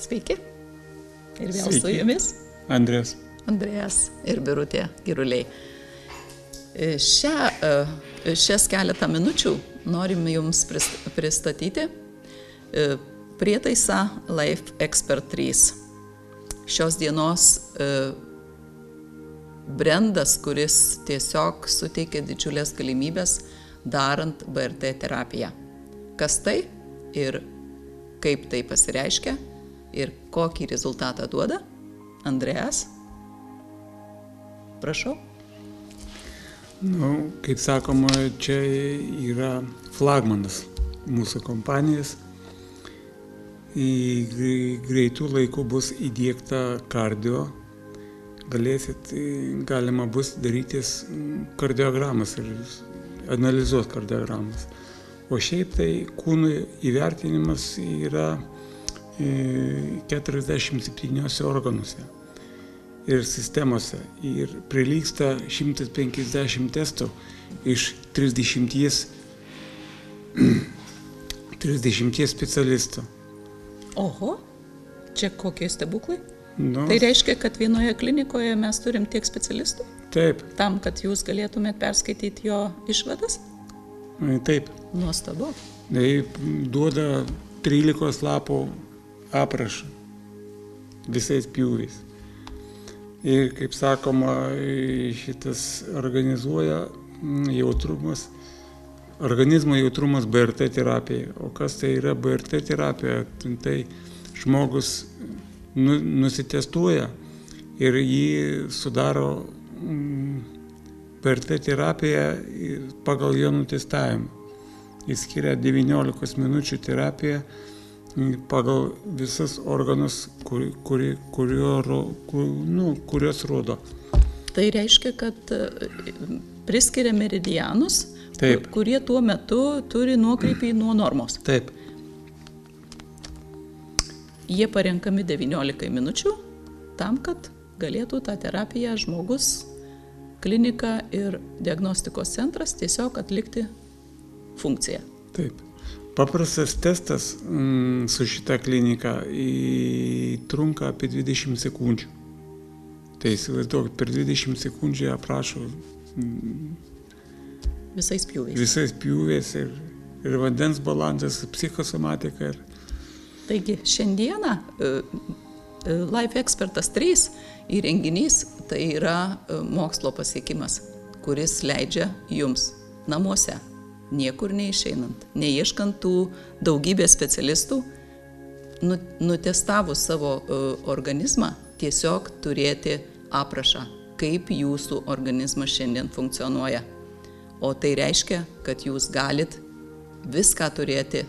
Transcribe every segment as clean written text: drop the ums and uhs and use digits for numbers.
Sveiki. Ir vėl Sveiki. su jumis. Andrės ir Birutė Giruliai. Šias keletą minučių norim jums pristatyti prietaisą Life Expert 3. Šios dienos brendas, kuris tiesiog suteikia didžiulės galimybės darant BRT terapiją. Kas tai ir kaip tai pasireiškia ir kokį rezultatą duoda? Andrėjas, prašau. Kaip sakoma, čia yra flagmanas mūsų kompanijos. Greitų laikų bus įdiegta kardio. Galima bus darytis kardiogramas ir analizuoti kardiogramas. O šiaip tai kūnų įvertinimas yra 47 organuose ir sistemose ir prilygsta 150 testų iš 30 specialistų. Oho, čia kokie stebuklai? Tai reiškia, kad vienoje klinikoje mes turim tiek specialistų? Taip. Tam, kad jūs galėtumėt perskaityti jo išvadas? Taip. Nuostabu. Tai duoda 13 lapų aprašą visais pjūviais. Ir, kaip sakoma, šitas organizuoja organizmo jautrumas BRT terapijai. O kas tai yra BRT terapija? Tai žmogus nusitestuoja ir jį sudaro BRT terapiją pagal jo nutestavimą. Jis skiria 19 minučių terapiją pagal visas organus, kurios rodo. Tai reiškia, kad priskiria meridianus, kurie tuo metu turi nuokrypį nuo normos. Taip. Jie parenkami 19 minučių tam, kad galėtų tą terapiją žmogus, klinika ir diagnostikos centras tiesiog atlikti funkciją. Taip. Paprastas testas su šita klinika trunka apie 20 sekundžių. Tai įsivaizduok, per 20 sekundžių aprašo visais pjūviais. Visais pjūviais ir vandens balansas, psichosomatika. Taigi šiandieną Life Expertas 3 įrenginys tai yra mokslo pasiekimas, kuris leidžia jums namuose, niekur neišeinant, neieškant tų daugybės specialistų, nutestavus savo organizmą, tiesiog turėti aprašą, kaip jūsų organizmas šiandien funkcionuoja. O tai reiškia, kad jūs galit viską turėti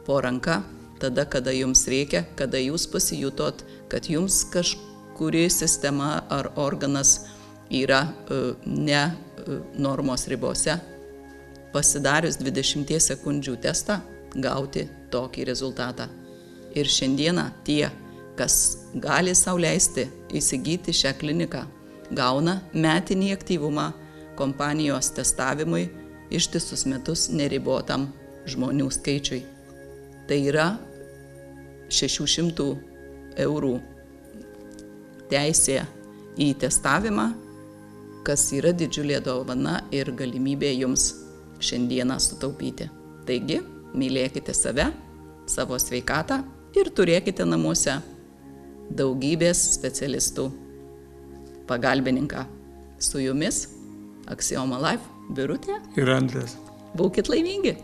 po ranka, tada, kada jums reikia, kada jūs pasijutot, kad jums kažkuri sistema ar organas yra ne normos ribose. Pasidarius 20 sekundžių testą, gauti tokį rezultatą. Ir šiandieną tie, kas gali sau leisti įsigyti šią kliniką, gauna metinį aktyvumą kompanijos testavimui ištisus metus neribotam žmonių skaičiui. Tai yra 600 eurų teisė į testavimą, kas yra didžiulė dovana ir galimybė jums šiandieną sutaupyti. Taigi, mylėkite save, savo sveikatą ir turėkite namuose daugybės specialistų pagalbininką. Su jumis Axioma Life, Birutė ir Andrės. Būkit laimingi!